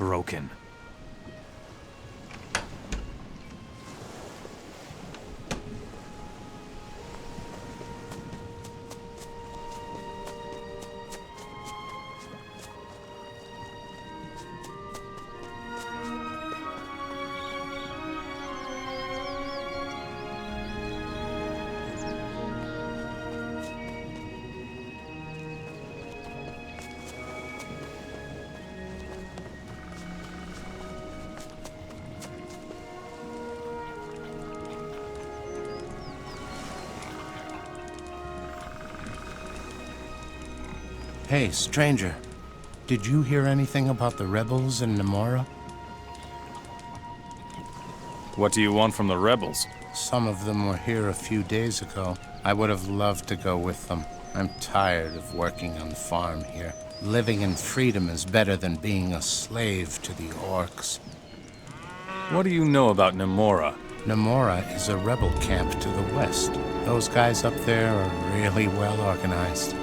broken. Hey, stranger. Did you hear anything about the rebels in Namora? What do you want from the rebels? Some of them were here a few days ago. I would have loved to go with them. I'm tired of working on the farm here. Living in freedom is better than being a slave to the orcs. What do you know about Namora? Namora is a rebel camp to the west. Those guys up there are really well organized.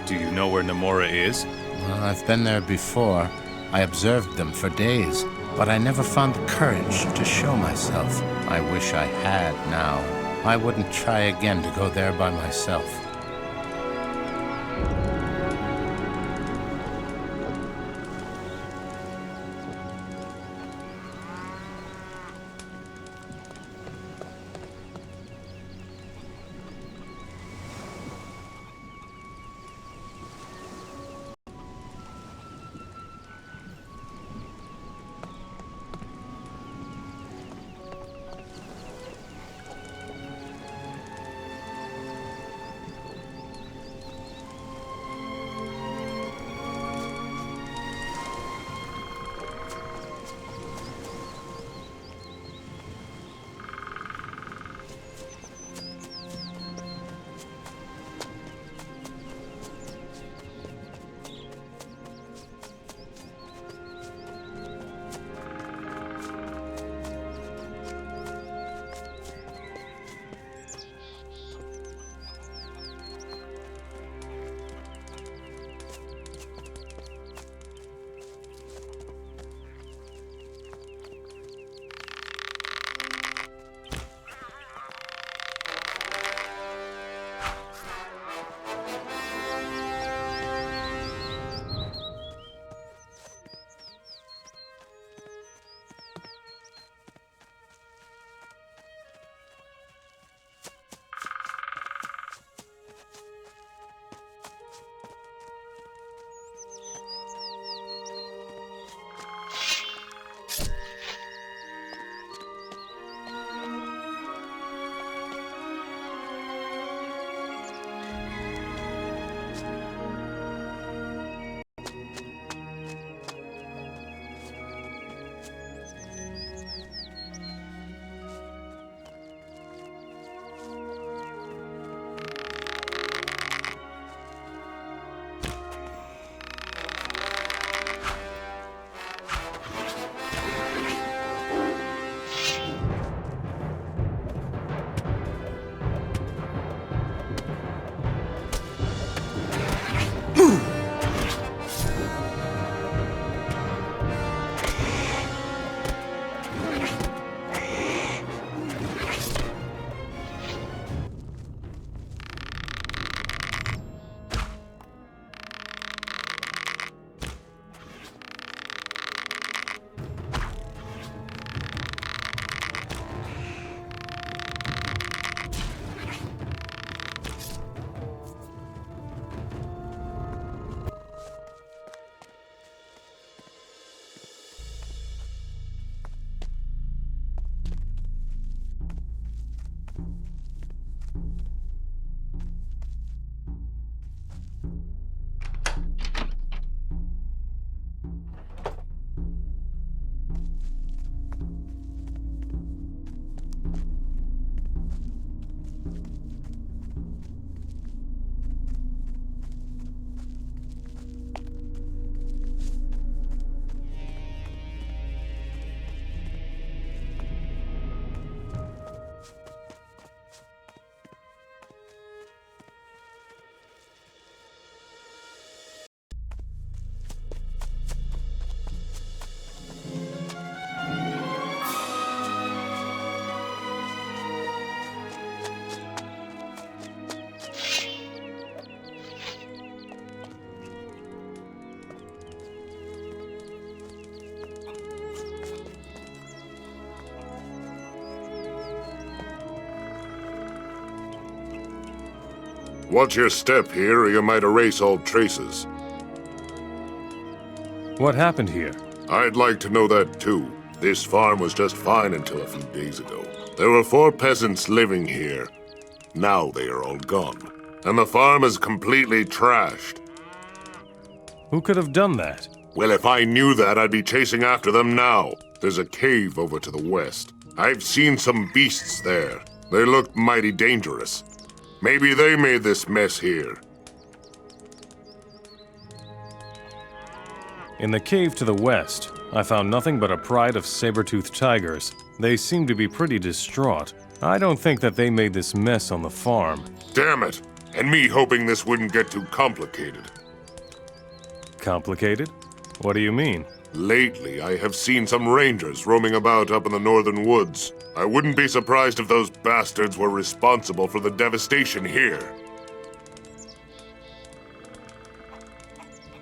Do you know where Namora is? Well, I've been there before. I observed them for days, but I never found the courage to show myself. I wish I had now. I wouldn't try again to go there by myself. Watch your step here, or you might erase all traces. What happened here? I'd like to know that too. This farm was just fine until a few days ago. There were 4 peasants living here. Now they are all gone. And the farm is completely trashed. Who could have done that? Well, if I knew that, I'd be chasing after them now. There's a cave over to the west. I've seen some beasts there. They look mighty dangerous. Maybe they made this mess here. In the cave to the west, I found nothing but a pride of saber-toothed tigers. They seem to be pretty distraught. I don't think that they made this mess on the farm. Damn it! And me hoping this wouldn't get too complicated. Complicated? What do you mean? Lately, I have seen some rangers roaming about up in the northern woods. I wouldn't be surprised if those bastards were responsible for the devastation here.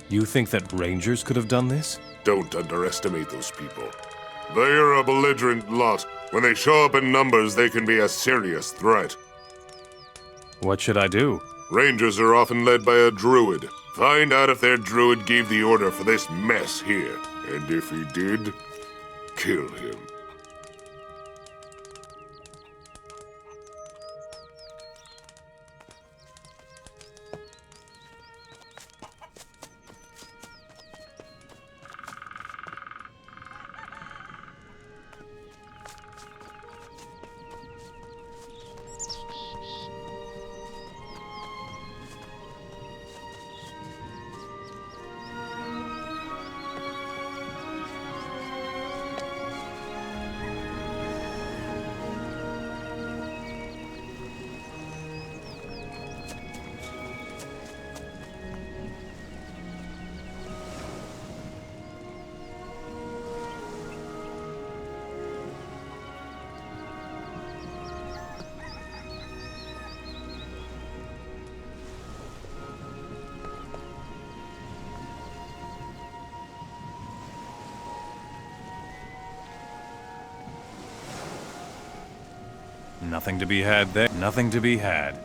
You think that rangers could have done this? Don't underestimate those people. They are a belligerent lot. When they show up in numbers, they can be a serious threat. What should I do? Rangers are often led by a druid. Find out if their druid gave the order for this mess here. And if he did, kill him. Nothing to be had there. Nothing to be had.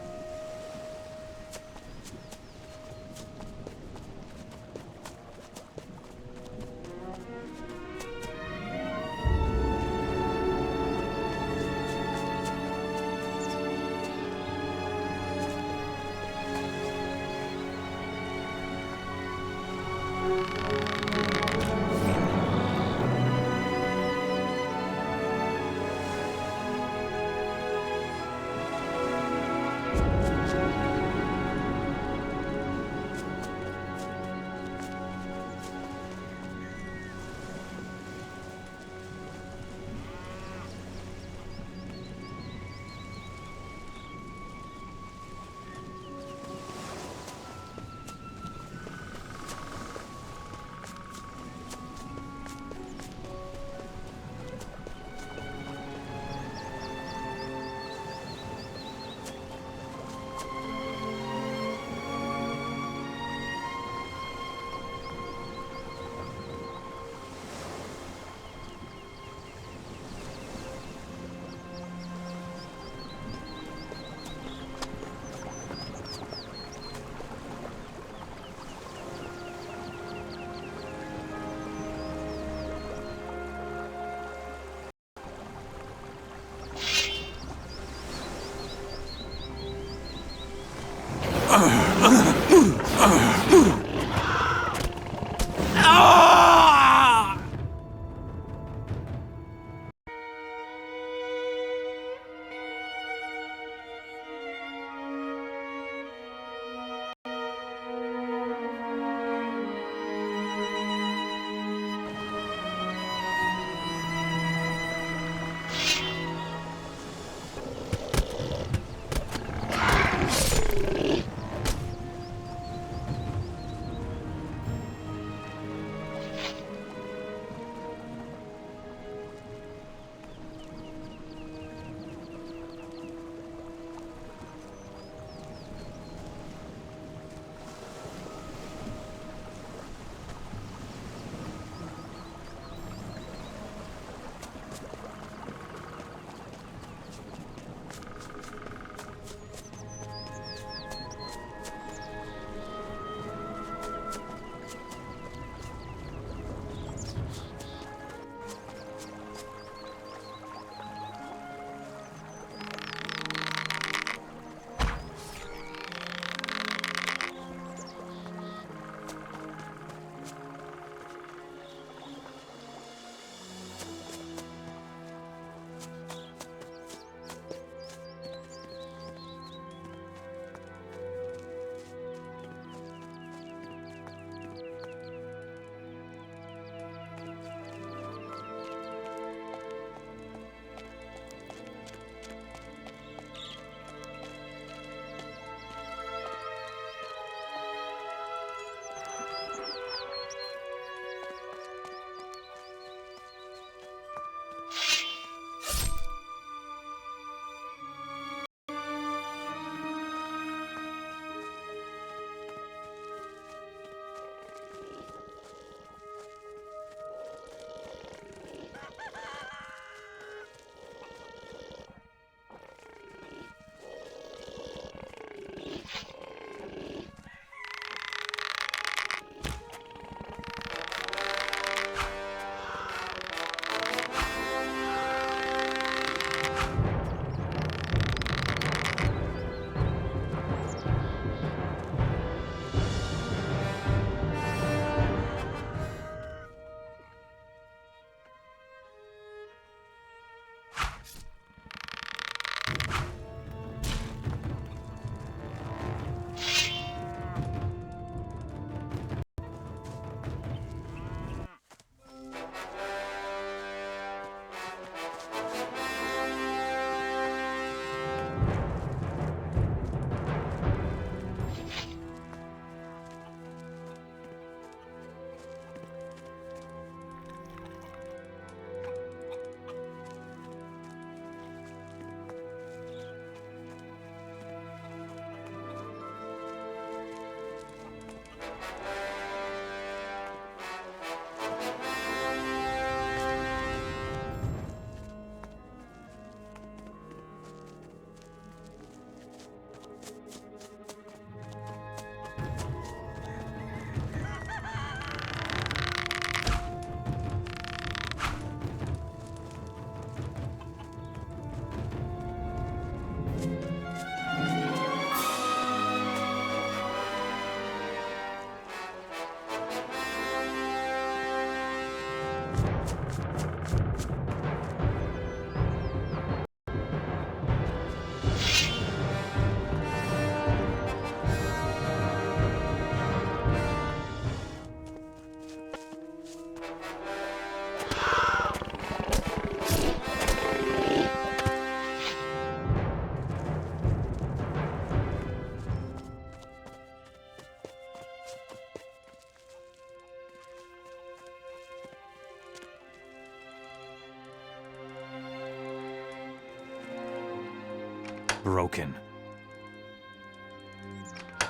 Broken.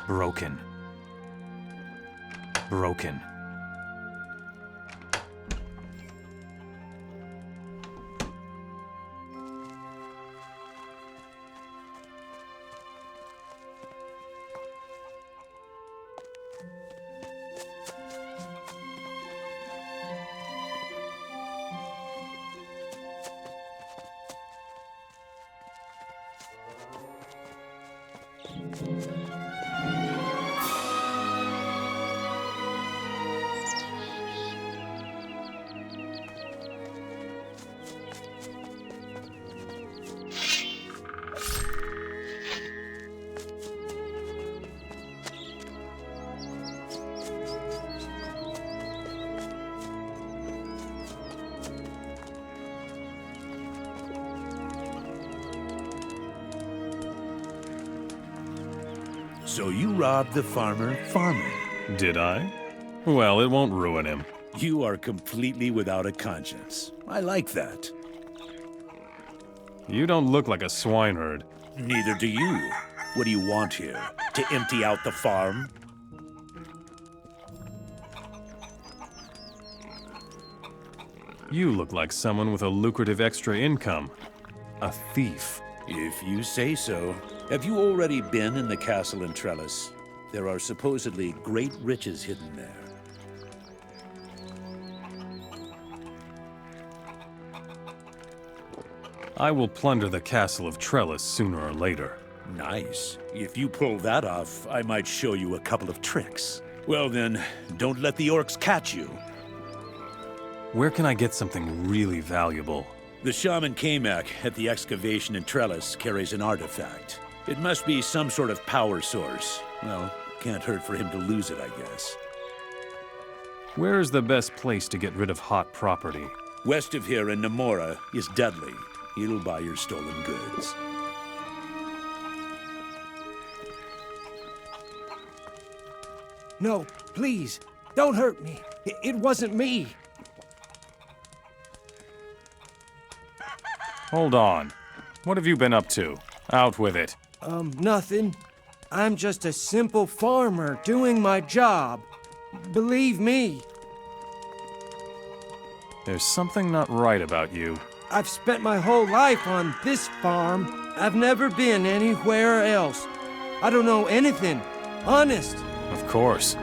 Broken. Broken. So you robbed the farmer farming. Did I? Well, it won't ruin him. You are completely without a conscience. I like that. You don't look like a swineherd. Neither do you. What do you want here? To empty out the farm? You look like someone with a lucrative extra income. A thief. If you say so. Have you already been in the castle in Trellis? There are supposedly great riches hidden there. I will plunder the castle of Trellis sooner or later. Nice. If you pull that off, I might show you a couple of tricks. Well then, don't let the orcs catch you. Where can I get something really valuable? The shaman Kamek at the excavation in Trellis carries an artifact. It must be some sort of power source. Well, can't hurt for him to lose it, I guess. Where is the best place to get rid of hot property? West of here in Namora is Dudley. He'll buy your stolen goods. No, please, don't hurt me. It wasn't me. Hold on. What have you been up to? Out with it. Nothing. I'm just a simple farmer doing my job. Believe me. There's something not right about you. I've spent my whole life on this farm. I've never been anywhere else. I don't know anything. Honest. Of course.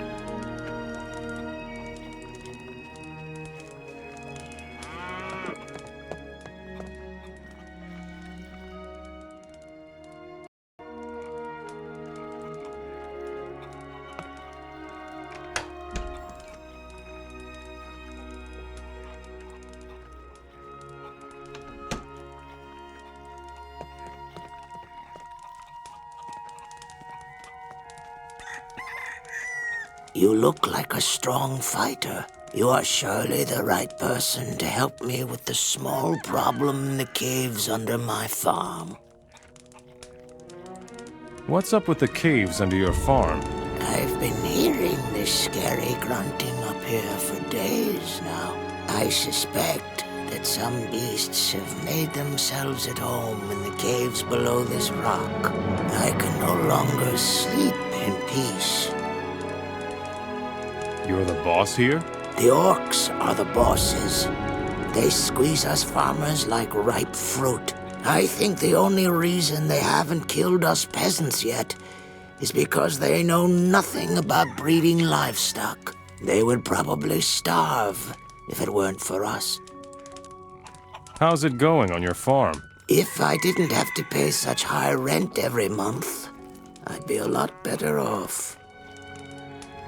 You look like a strong fighter. You are surely the right person to help me with the small problem in the caves under my farm. What's up with the caves under your farm? I've been hearing this scary grunting up here for days now. I suspect that some beasts have made themselves at home in the caves below this rock. I can no longer sleep in peace. You're the boss here? The orcs are the bosses. They squeeze us farmers like ripe fruit. I think the only reason they haven't killed us peasants yet is because they know nothing about breeding livestock. They would probably starve if it weren't for us. How's it going on your farm? If I didn't have to pay such high rent every month, I'd be a lot better off.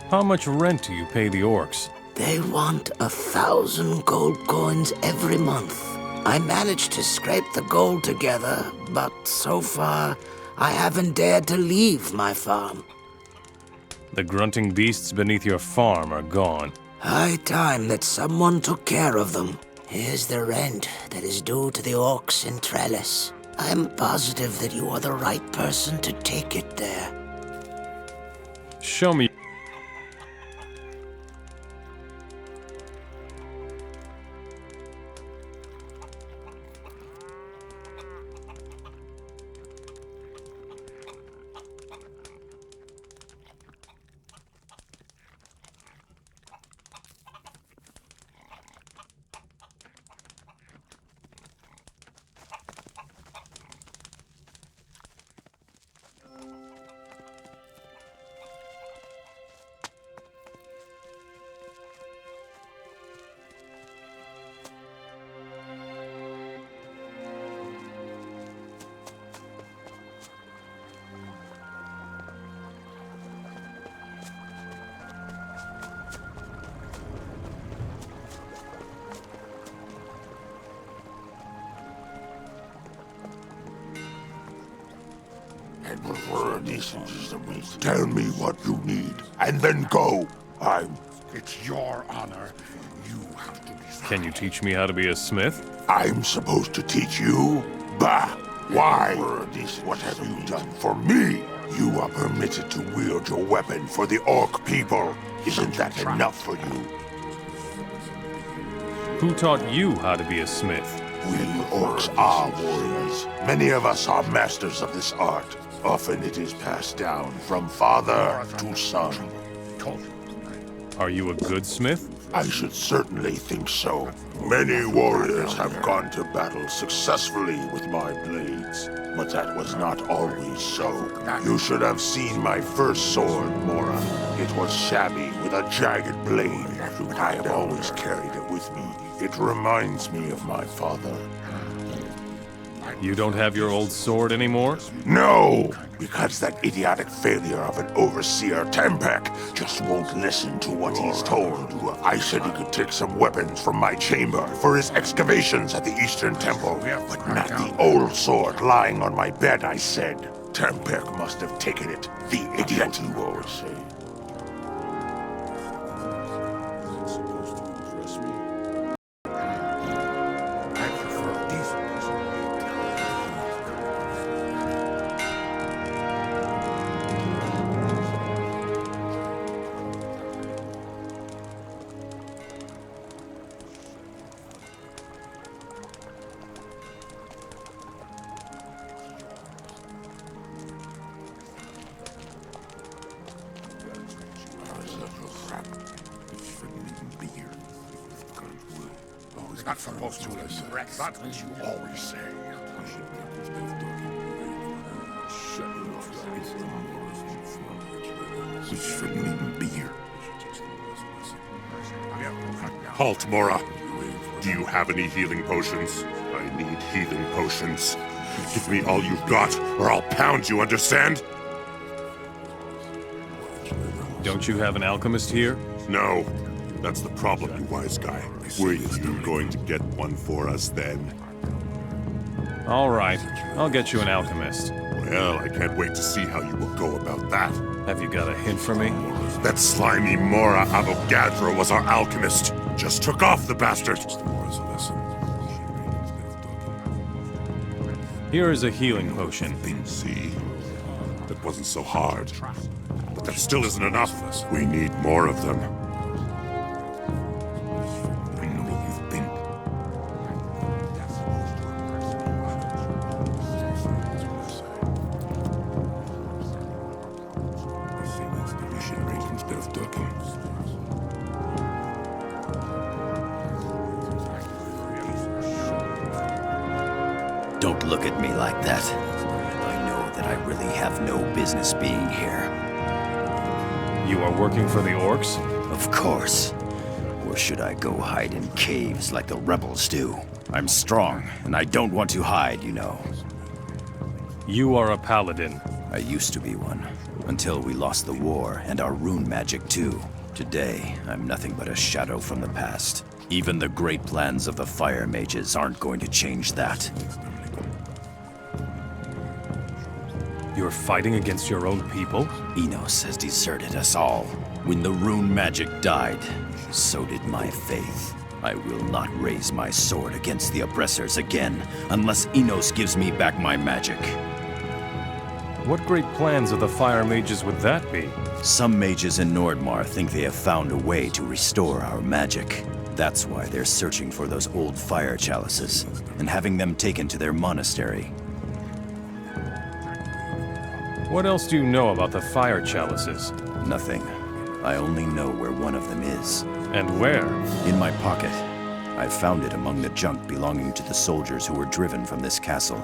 How much rent do you pay the orcs? They want 1,000 gold coins every month. I managed to scrape the gold together, but so far, I haven't dared to leave my farm. The grunting beasts beneath your farm are gone. High time that someone took care of them. Here's the rent that is due to the orcs in Trellis. I'm positive that you are the right person to take it there. Show me. Tell me what you need, and then go. It's your honor. You have to be... Can you teach me how to be a smith? I'm supposed to teach you? Bah! Why? What have you done for me? You are permitted to wield your weapon for the orc people. Isn't that enough for you? Who taught you how to be a smith? We orcs are warriors. Many of us are masters of this art. Often it is passed down from father to son. Are you a good smith? I should certainly think so. Many warriors have gone to battle successfully with my blades, but that was not always so. You should have seen my first sword, Mora. It was shabby with a jagged blade, but I have always carried it with me. It reminds me of my father. You don't have your old sword anymore? No! Because that idiotic failure of an overseer, Tempek, just won't listen to what he's told. I said he could take some weapons from my chamber for his excavations at the Eastern Temple, but not the old sword lying on my bed, I said. Tempek must have taken it. The idiot, you always say. Not supposed to listen. That's what you always say. We shouldn't even be here. Halt, Mora. Do you have any healing potions? I need healing potions. Give me all you've got, or I'll pound you, understand? Don't you have an alchemist here? No. That's the problem, you wise guy. Were you going to get one for us then? All right, I'll get you an alchemist. Well, I can't wait to see how you will go about that. Have you got a hint for me? That slimy Mora Avogadro was our alchemist. Just took off the bastard. Here is a healing potion. See? That wasn't so hard. But that still isn't enough. We need more of them. Don't look at me like that. I know that I really have no business being here. You are working for the orcs? Of course. Or should I go hide in caves like the rebels do? I'm strong, and I don't want to hide, you know. You are a paladin. I used to be one, until we lost the war and our rune magic too. Today, I'm nothing but a shadow from the past. Even the great plans of the fire mages aren't going to change that. You're fighting against your own people? Enos has deserted us all. When the rune magic died, so did my faith. I will not raise my sword against the oppressors again, unless Enos gives me back my magic. What great plans of the fire mages would that be? Some mages in Nordmar think they have found a way to restore our magic. That's why they're searching for those old fire chalices, and having them taken to their monastery. What else do you know about the fire chalices? Nothing. I only know where one of them is. And where? In my pocket. I found it among the junk belonging to the soldiers who were driven from this castle.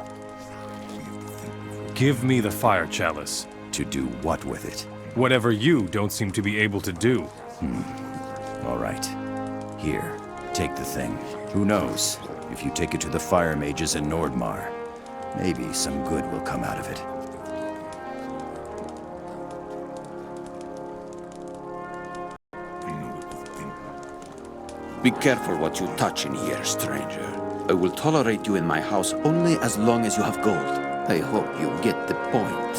Give me the fire chalice. To do what with it? Whatever you don't seem to be able to do. All right. Here, take the thing. Who knows? If you take it to the fire mages in Nordmar, maybe some good will come out of it. Be careful what you touch in here, stranger. I will tolerate you in my house only as long as you have gold. I hope you get the point.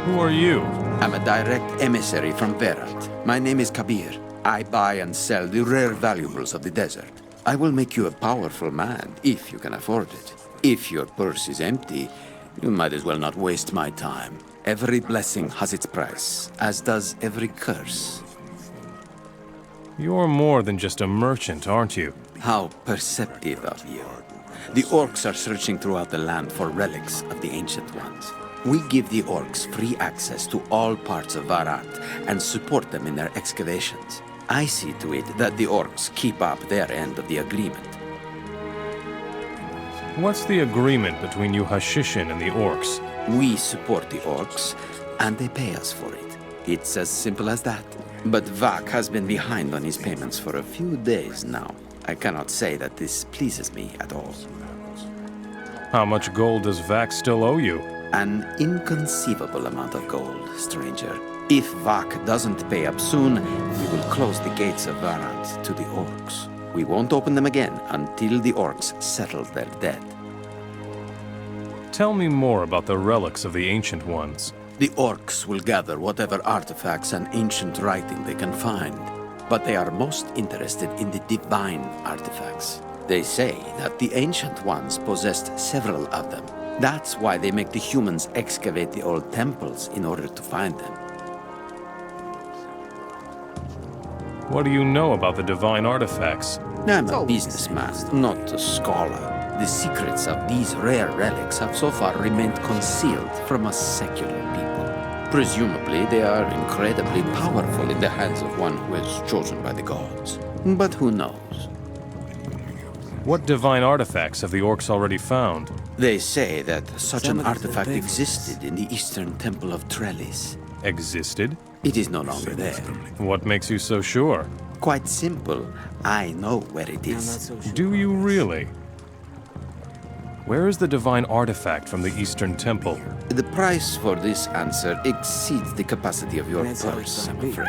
Who are you? I'm a direct emissary from Verant. My name is Kabir. I buy and sell the rare valuables of the desert. I will make you a powerful man, if you can afford it. If your purse is empty, you might as well not waste my time. Every blessing has its price, as does every curse. You're more than just a merchant, aren't you? How perceptive of you. The orcs are searching throughout the land for relics of the Ancient Ones. We give the orcs free access to all parts of Varant and support them in their excavations. I see to it that the orcs keep up their end of the agreement. What's the agreement between you Hashishin and the orcs? We support the orcs, and they pay us for it. It's as simple as that. But Vak has been behind on his payments for a few days now. I cannot say that this pleases me at all. How much gold does Vax still owe you? An inconceivable amount of gold, stranger. If Vak doesn't pay up soon, we will close the gates of Varant to the orcs. We won't open them again until the orcs settle their debt. Tell me more about the relics of the Ancient Ones. The orcs will gather whatever artifacts and ancient writing they can find, but they are most interested in the divine artifacts. They say that the Ancient Ones possessed several of them. That's why they make the humans excavate the old temples in order to find them. What do you know about the divine artifacts? I'm a businessman, not a scholar. The secrets of these rare relics have so far remained concealed from us secular people. Presumably, they are incredibly powerful in the hands of one who is chosen by the gods. But who knows? What divine artifacts have the orcs already found? They say that such an artifact existed in the Eastern Temple of Trellis. Existed? It is no longer there. What makes you so sure? Quite simple. I know where it is. Do you really? Where is the divine artifact from the Eastern Temple? The price for this answer exceeds the capacity of your purse, I'm afraid.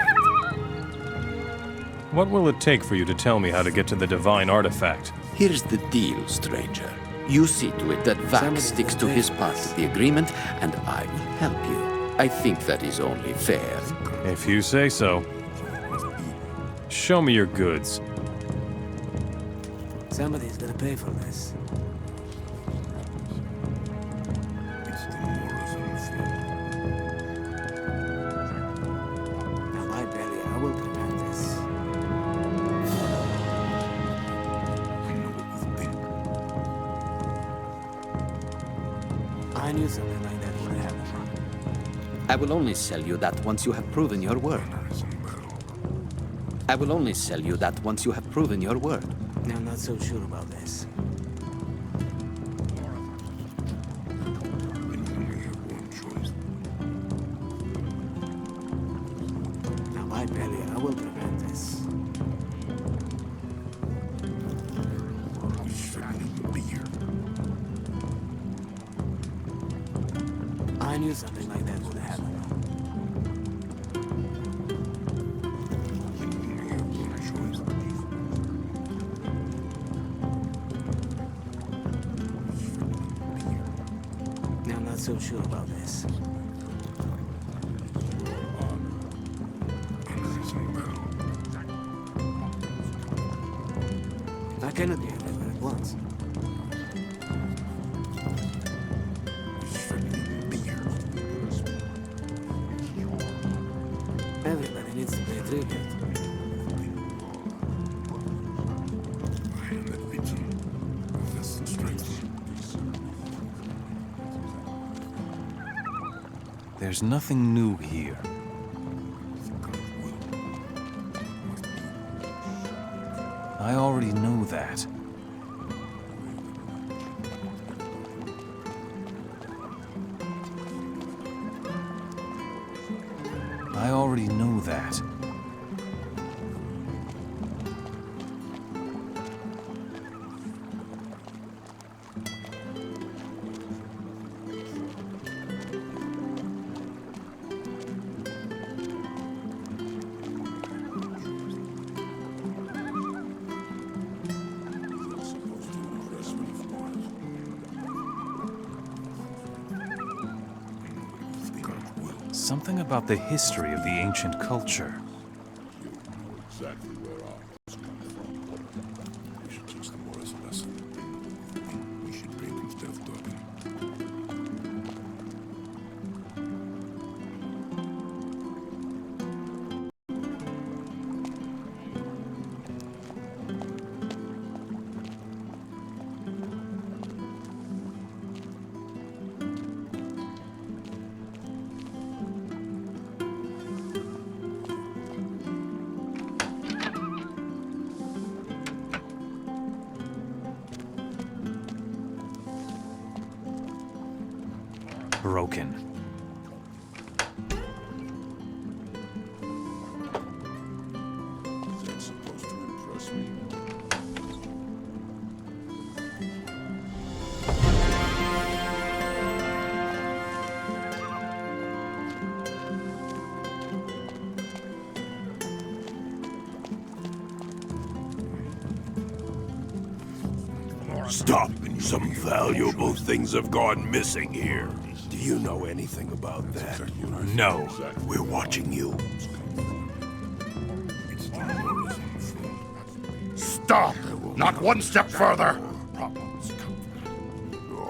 What will it take for you to tell me how to get to the divine artifact? Here's the deal, stranger. You see to it that Vax sticks to his part of the agreement, and I will help you. I think that is only fair. If you say so. Show me your goods. Somebody's gonna pay for this. Now, my belly, I will prevent this. I knew something like that would happen. I will only sell you that once you have proven your word. I will only sell you that once you have proven your word. I'm not so sure about this. Now, by Belly, I will prevent this. I knew something like that would happen. Now, I'm not so sure about this. I cannot be everywhere at once. Everybody needs to pay tribute. There's nothing new here. I already know that. I already know that. Something about the history of the ancient culture. Exactly where ours come from. We should teach them more as a lesson. We should break instead of talking. Broken. Is that supposed to impress me? Stop! Some valuable things have gone missing here. Do you know anything about that? No. We're watching you. Stop! Not one step further!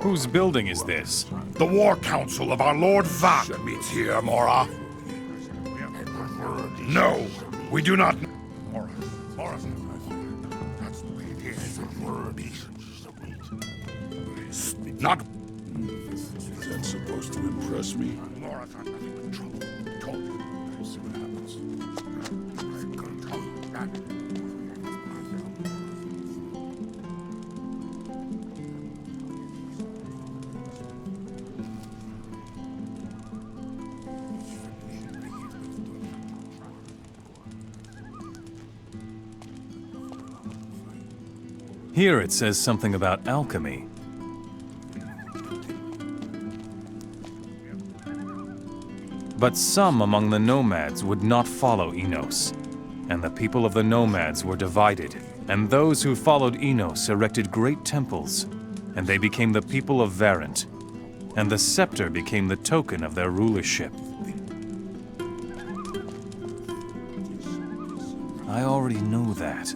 Whose building is this? The War Council of our Lord Vak meets here, Mora. No, we do not. Not. Is that supposed to impress me? Mora thought nothing but trouble. Told you. See what happens. Here it says something about alchemy. But some among the nomads would not follow Enos, and the people of the nomads were divided, and those who followed Enos erected great temples, and they became the people of Varant, and the scepter became the token of their rulership. I already know that.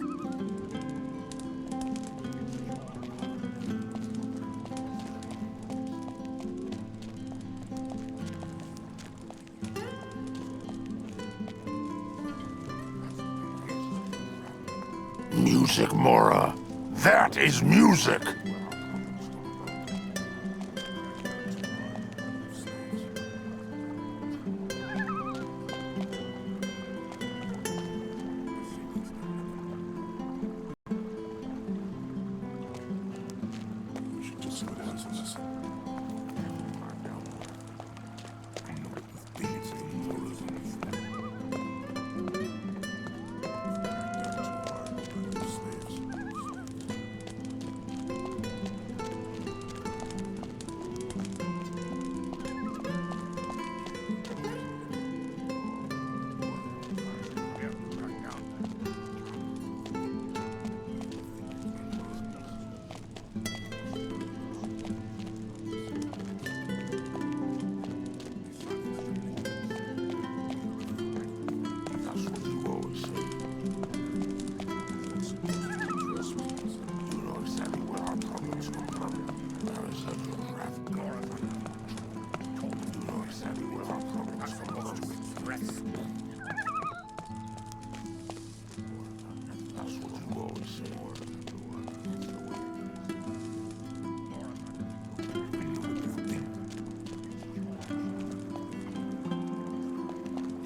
Music, Mora. That is music!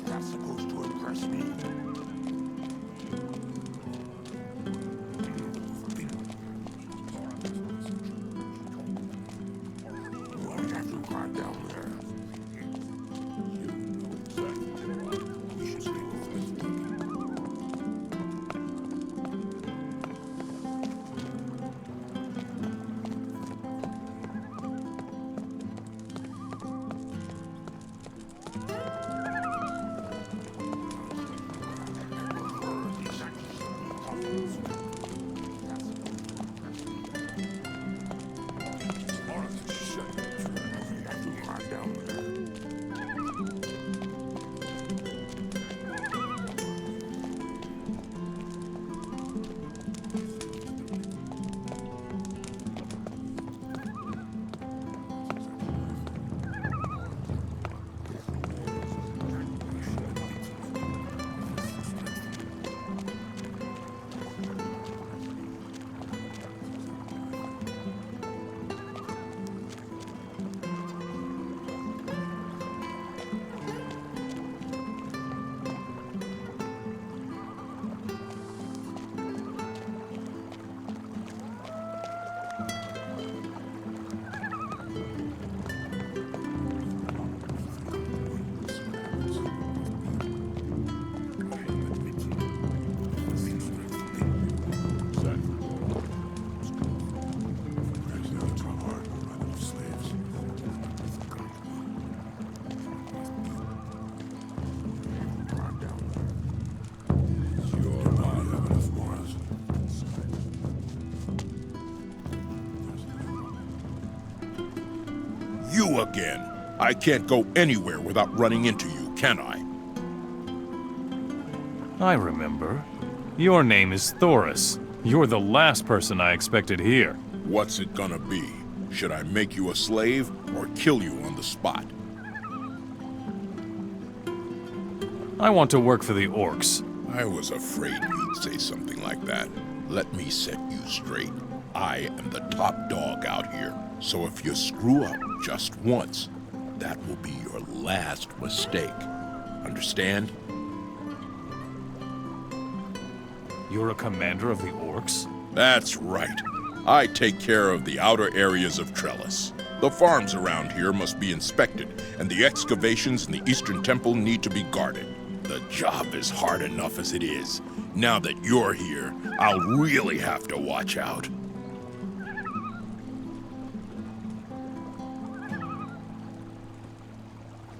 That's supposed to impress me. Why have you gone down there? We should stay with this. You again. I can't go anywhere without running into you, can I? I remember. Your name is Thoris. You're the last person I expected here. What's it gonna be? Should I make you a slave or kill you on the spot? I want to work for the orcs. I was afraid you'd say something like that. Let me set you straight. I am the top dog out here. So if you screw up just once, that will be your last mistake. Understand? You're a commander of the orcs? That's right. I take care of the outer areas of Trellis. The farms around here must be inspected, and the excavations in the Eastern Temple need to be guarded. The job is hard enough as it is. Now that you're here, I'll really have to watch out.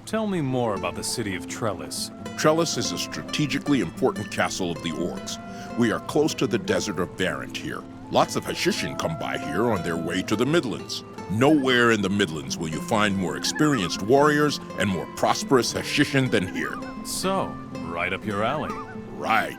Tell me more about the city of Trellis. Trellis is a strategically important castle of the orcs. We are close to the desert of Barrent here. Lots of Hashishin come by here on their way to the Midlands. Nowhere in the Midlands will you find more experienced warriors and more prosperous Hashishin than here. So, right up your alley. Right.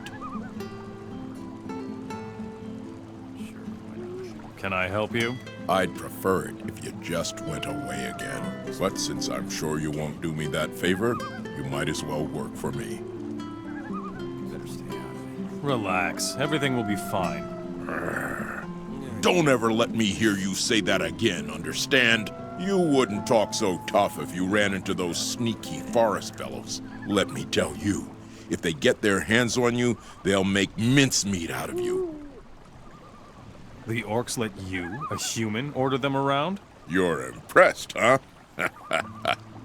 Can I help you? I'd prefer it if you just went away again. But since I'm sure you won't do me that favor, you might as well work for me. Relax. Everything will be fine. Don't ever let me hear you say that again, understand? You wouldn't talk so tough if you ran into those sneaky forest fellows. Let me tell you, if they get their hands on you, they'll make mincemeat out of you. The orcs let you, a human, order them around? You're impressed, huh?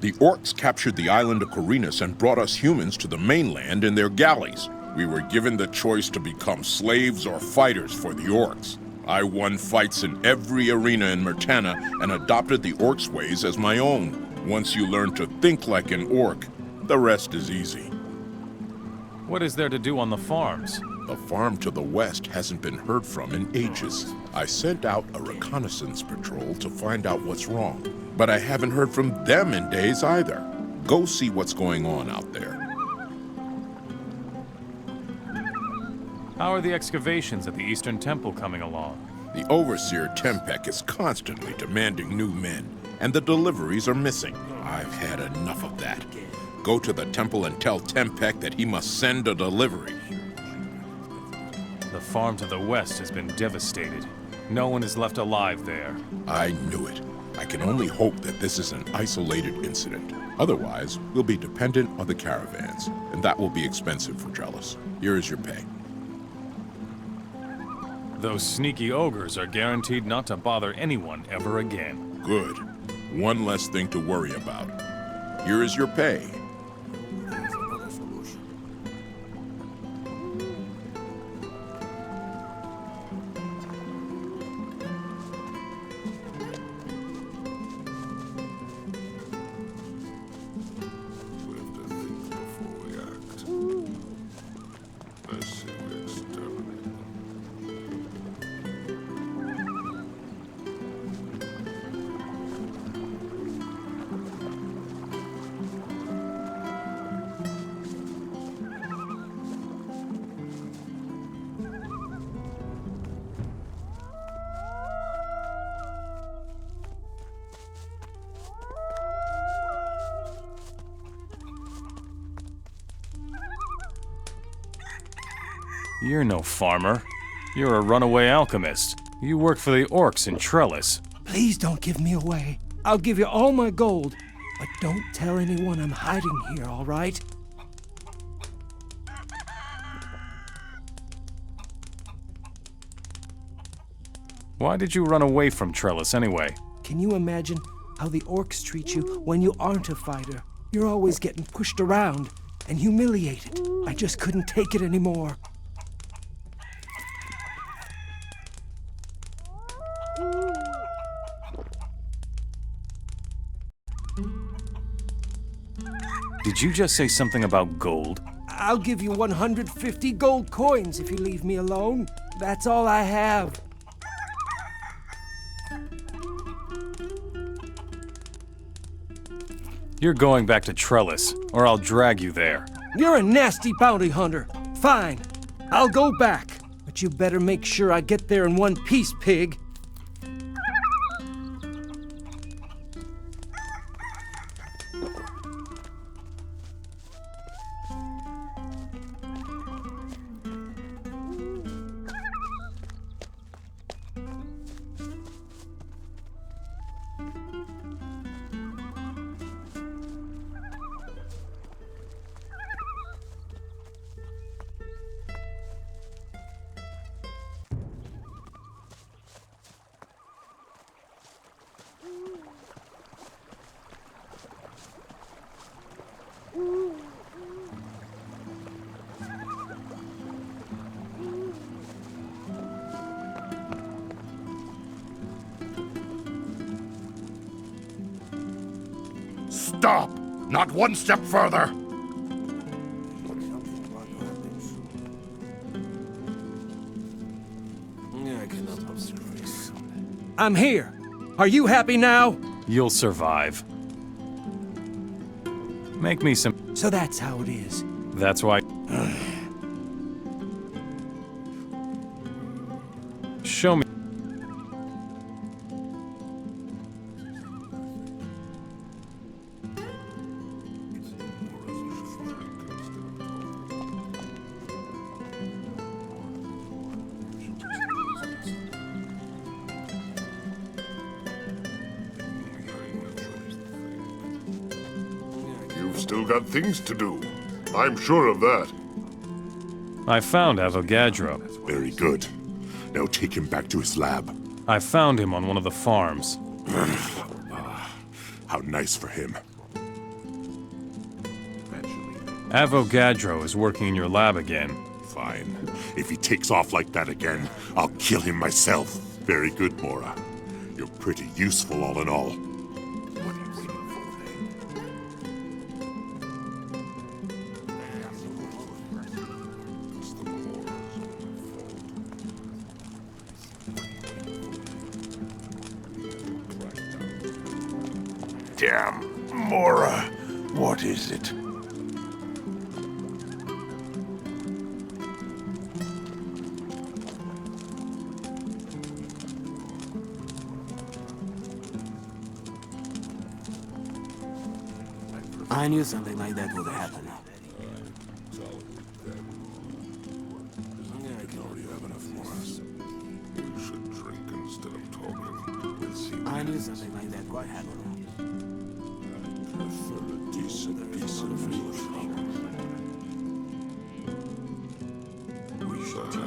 The orcs captured the island of Corinus and brought us humans to the mainland in their galleys. We were given the choice to become slaves or fighters for the orcs. I won fights in every arena in Myrtana and adopted the orcs' ways as my own. Once you learn to think like an orc, the rest is easy. What is there to do on the farms? The farm to the west hasn't been heard from in ages. I sent out a reconnaissance patrol to find out what's wrong, but I haven't heard from them in days either. Go see what's going on out there. How are the excavations at the Eastern Temple coming along? The Overseer Tempek is constantly demanding new men, and the deliveries are missing. I've had enough of that. Go to the temple and tell Tempek that he must send a delivery. The farm to the west has been devastated. No one is left alive there. I knew it. I can only hope that this is an isolated incident. Otherwise, we'll be dependent on the caravans, and that will be expensive for Trellis. Here is your pay. Those sneaky ogres are guaranteed not to bother anyone ever again. Good. One less thing to worry about. Here is your pay. There's another solution. We have to think before we act. Let's see, we exterminate them. You're no farmer. You're a runaway alchemist. You work for the orcs in Trellis. Please don't give me away. I'll give you all my gold. But don't tell anyone I'm hiding here, all right? Why did you run away from Trellis anyway? Can you imagine how the orcs treat you when you aren't a fighter? You're always getting pushed around and humiliated. I just couldn't take it anymore. Did you just say something about gold? I'll give you 150 gold coins if you leave me alone. That's all I have. You're going back to Trellis, or I'll drag you there. You're a nasty bounty hunter. Fine, I'll go back. But you better make sure I get there in one piece, pig. Stop! Not one step further! I'm here. Are you happy now? You'll survive. Make me some... So that's how it is. That's why... Show me... You've still got things to do. I'm sure of that. I found Avogadro. Very good. Now take him back to his lab. I found him on one of the farms. How nice for him. Avogadro is working in your lab again. Fine. If he takes off like that again, I'll kill him myself. Very good, Mora. You're pretty useful all in all. Damn, Mora. What is it? I knew something like that would happen. I knew something like that would happen.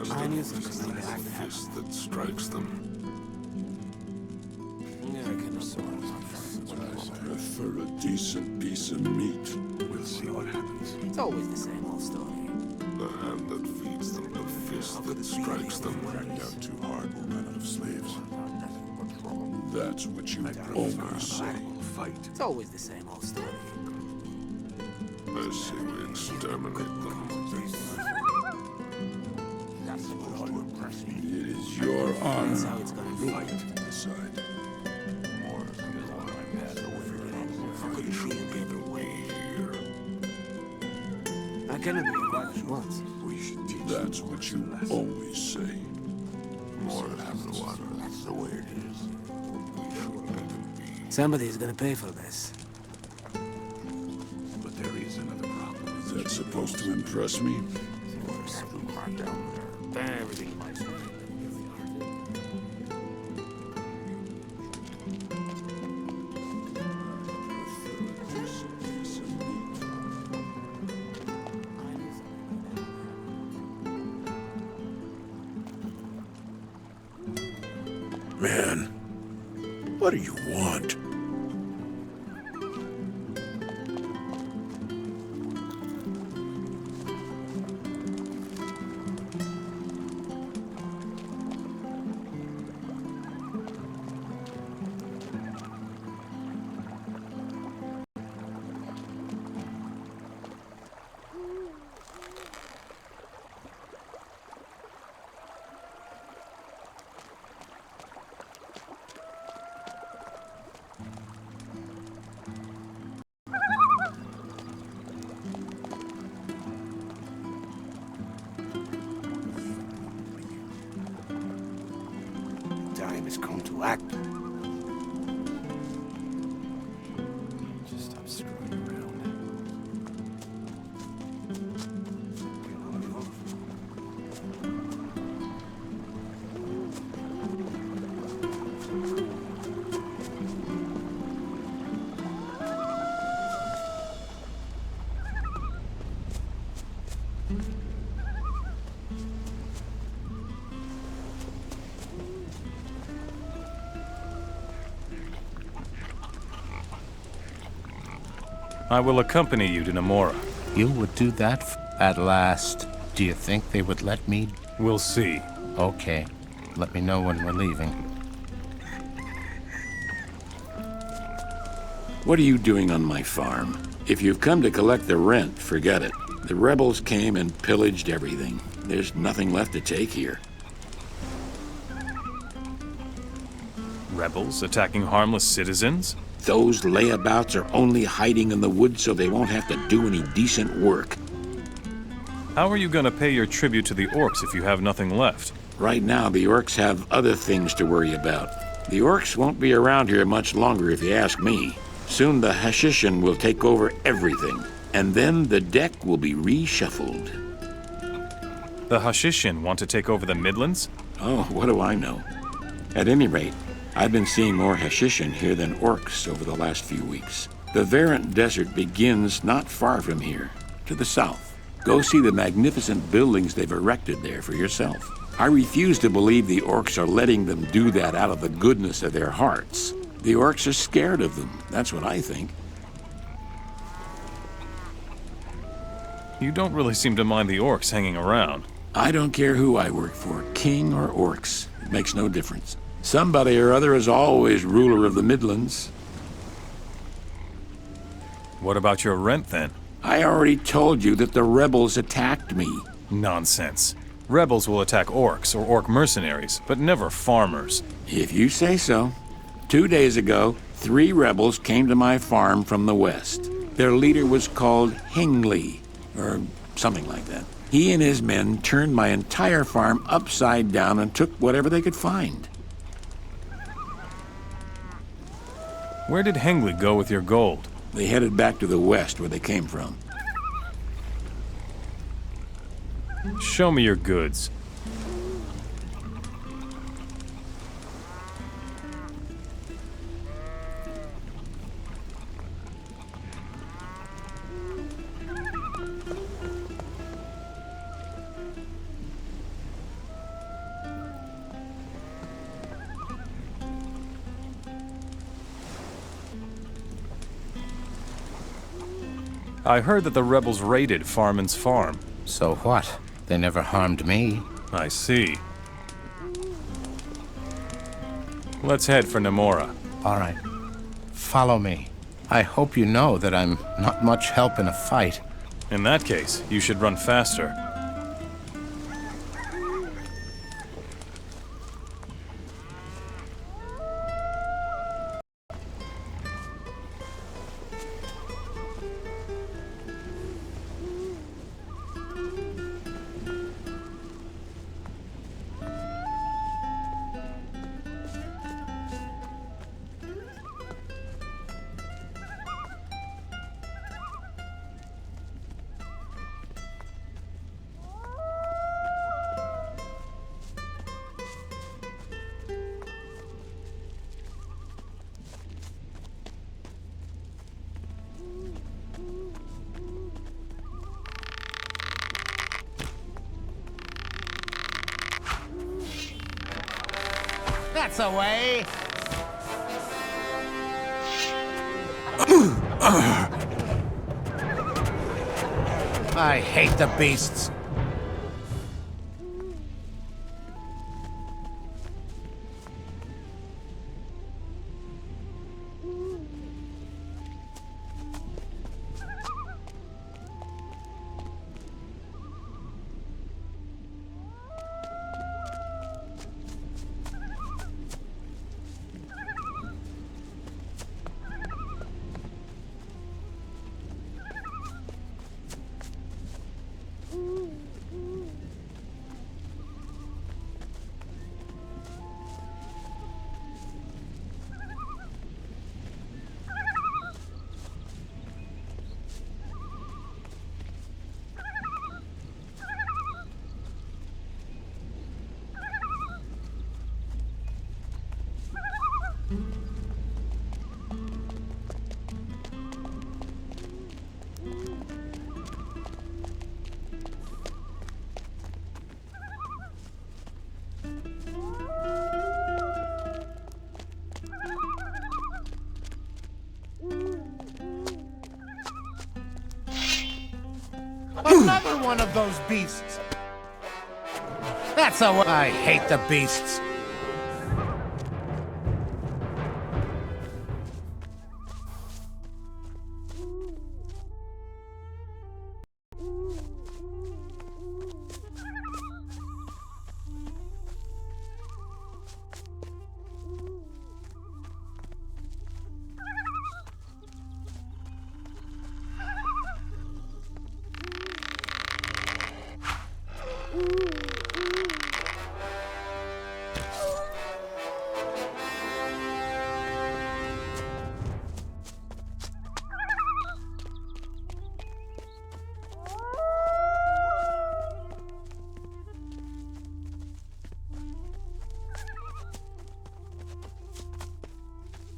I knew something like that would happen. Fist that strikes them. I prefer a decent piece of meat. We'll see what happens. It's always the same old story. The hand that feeds them, the fist that strikes them. Crack down too hard, we'll run out of slaves. That's what you always say. Fight. It's always the same old story. I say we exterminate them. It is your honor. That's how it's gonna be. To decide. We should be the way here. I cannot be invited once. We should teach That's what you always say. More than one. That's the way it is. We should let it be. Somebody's gonna pay for this. But there is another problem. Is that supposed to impress me? Everything in my Man, what do you want? Time has come to act. Just stop screwing around. I will accompany you to Namora. You would do that at last. Do you think they would let me? We'll see. Okay. Let me know when we're leaving. What are you doing on my farm? If you've come to collect the rent, forget it. The rebels came and pillaged everything. There's nothing left to take here. Rebels attacking harmless citizens? Those layabouts are only hiding in the woods so they won't have to do any decent work. How are you going to pay your tribute to the orcs if you have nothing left? Right now, the orcs have other things to worry about. The orcs won't be around here much longer if you ask me. Soon the Hashishin will take over everything, and then the deck will be reshuffled. The Hashishin want to take over the Midlands? Oh, what do I know? At any rate, I've been seeing more Hashishin here than orcs over the last few weeks. The Verant Desert begins not far from here, to the south. Go see the magnificent buildings they've erected there for yourself. I refuse to believe the orcs are letting them do that out of the goodness of their hearts. The orcs are scared of them, that's what I think. You don't really seem to mind the orcs hanging around. I don't care who I work for, king or orcs. It makes no difference. Somebody or other is always ruler of the Midlands. What about your rent, then? I already told you that the rebels attacked me. Nonsense. Rebels will attack orcs or orc mercenaries, but never farmers. If you say so. 2 days ago, 3 rebels came to my farm from the west. Their leader was called Hingley, or something like that. He and his men turned my entire farm upside down and took whatever they could find. Where did Hengly go with your gold? They headed back to the west where they came from. Show me your goods. I heard that the rebels raided Farman's farm. So what? They never harmed me. I see. Let's head for Namora. All right. Follow me. I hope you know that I'm not much help in a fight. In that case, you should run faster. That's a way. I hate the beasts. Another one of those beasts. That's a way. I hate the beasts.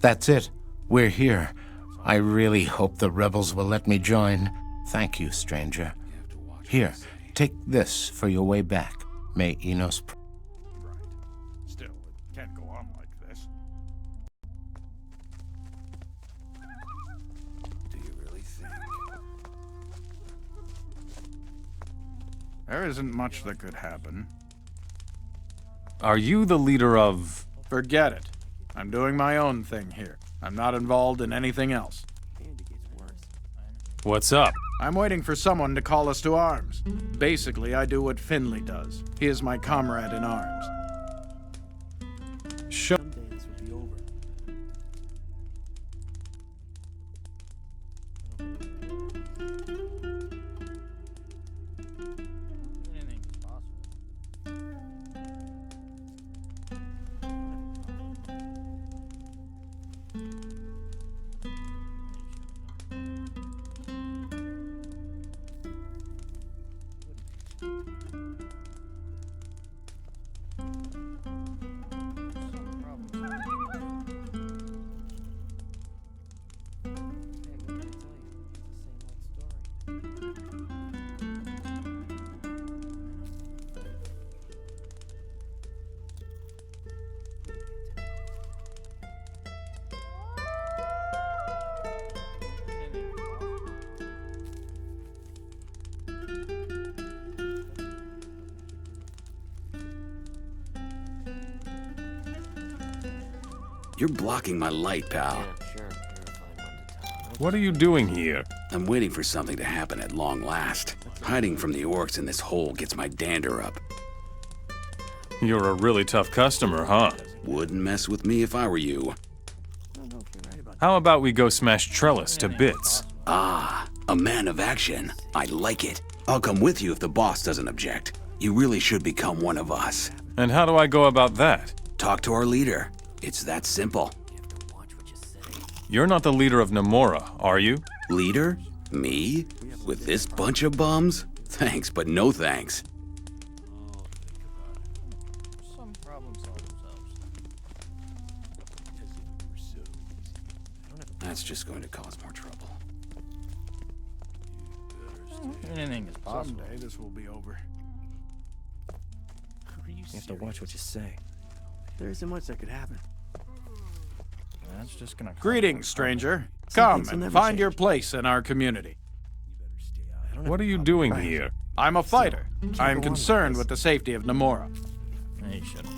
That's it. We're here. I really hope the rebels will let me join. Thank you, stranger. Here, take this for your way back. May Enos... Right. Still, it can't go on like this. Do you really think? There isn't much that could happen. Are you the leader of... Forget it. I'm doing my own thing here. I'm not involved in anything else. What's up? I'm waiting for someone to call us to arms. Basically, I do what Finley does. He is my comrade in arms. Show... Someday this will be over. Anything is possible. You're blocking my light, pal. What are you doing here? I'm waiting for something to happen at long last. Hiding from the orcs in this hole gets my dander up. You're a really tough customer, huh? Wouldn't mess with me if I were you. How about we go smash Trellis to bits? Ah, a man of action. I like it. I'll come with you if the boss doesn't object. You really should become one of us. And how do I go about that? Talk to our leader. It's that simple. You're not the leader of Namora, are you? Leader? Me? With this bunch of bums? Thanks, but no thanks. That's just going to cause more trouble. Anything is possible. Someday this will be over. You have to watch what you say. There isn't much that could happen. That's just gonna. Greetings, stranger. Come and find your place in our community. What are you doing here? I'm a fighter. I am concerned with the safety of Namora.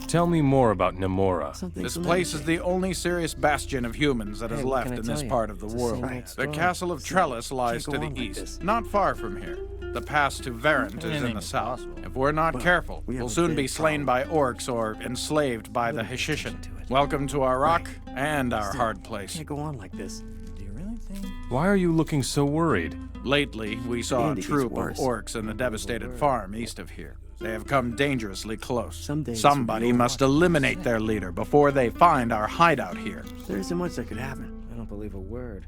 Tell me more about Namora. This place is the only serious bastion of humans that is left in this part of the world. The castle of Trellis lies to the east, not far from here. The pass to Verant is in the south. If we're not careful, we'll soon be slain by orcs or enslaved by the Hishishin. Welcome to our rock and our hard place. Can't go on like this. Why are you looking so worried? Lately, we saw a troop of orcs in the devastated farm east of here. They have come dangerously close. Somebody must eliminate their leader before they find our hideout here. There isn't much that could happen. I don't believe a word.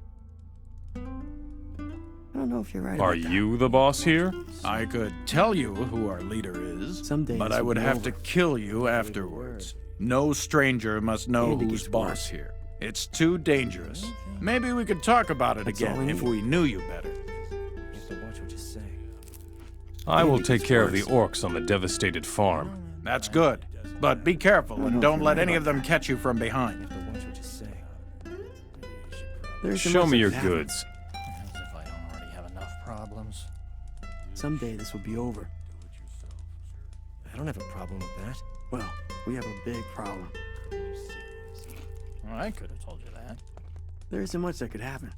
I don't know if you're right. Are you the boss here? I could tell you who our leader is, but I would have to kill you afterwards. No stranger must know who's boss here. It's too dangerous. Maybe we could talk about it again if we knew you better. You have to watch what you say. I will take care of the orcs on the devastated farm. That's good. But be careful and don't let any of them catch you from behind. You have to watch what you say. Show me your goods. As if I don't already have enough problems. Someday this will be over. I don't have a problem with that. Well, we have a big problem. Well, I could have told you that. There isn't much that could happen.